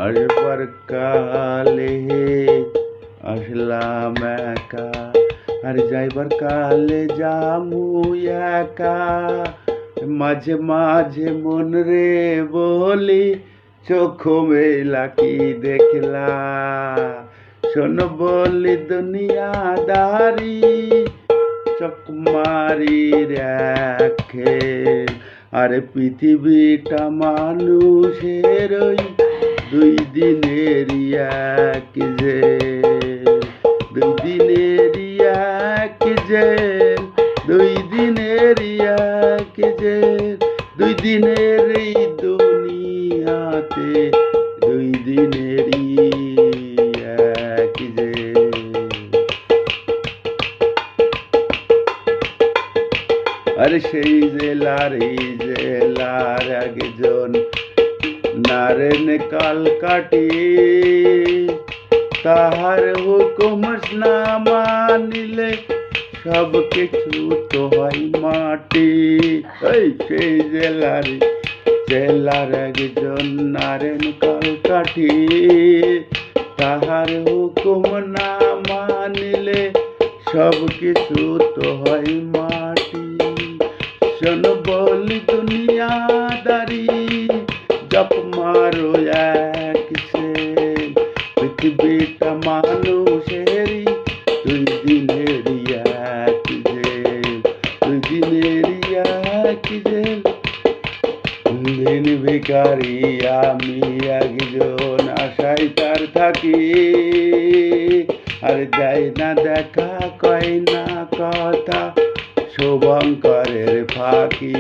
আসবার কালে আসলাম একা, আর যাইবার কালে যামু একা। মাঝে মাঝে মন রে বলি, চোখ মেলা কি দেখলা। শোন বলি দুনিয়াদারি, চোখ মারি রাখে। আরে পৃথিবীটা মানুষের ওই দুই দিনেরই এক যে, দুই দিনেরই এক যে, দুই দিনেরই এক যে, দুই দিনের এই দুনিয়াতে দুই দিনেরই এক যে। আরে সেই জেলার এই জেলার একজন নারেন কাল কাটি, তাহার হুকুম না মানিলে সব কিছু তো হয় মাটি। এই সেই জেলার একজন নারেন কাল কাটি, তাহার হুকুম না মানিলে সব কিছু তো হয় মাটি। শোন বলি দুনিয়াদারি, জপ মারো এক সে, পৃথিবীটা মানুষেরই দুই দিনেরই এক যে, দুই দিনেরই এক যে। দিন ভিখারি আমি একজন, আশায় তার থাকি, আর যাই না দেখা কয় না কথা, শুভঙ্করের ফাঁকি।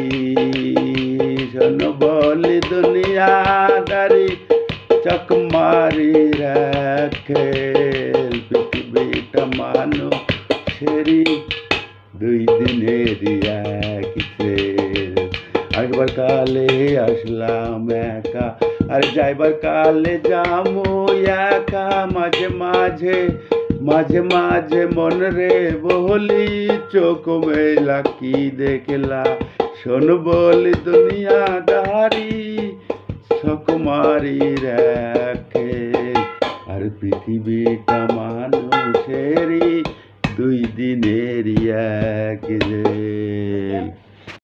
শোন বলি দুনিয়াদারি, চক মারি রাখে। পৃথিবীটা মানুষেরই দুই দিনেরই এক যে। আসবার কালে আসলাম একা, আর যাইবার কালে যামু একা। মাঝে মাঝে মাঝে মাঝে মন রে বলি, চোখ মেলা কি দেখলা। শোন বলি দুনিয়াদারি, চোখ মারি রাখে। আর পৃথিবীটা মানুষেরই দুই দিনেরই এক যে।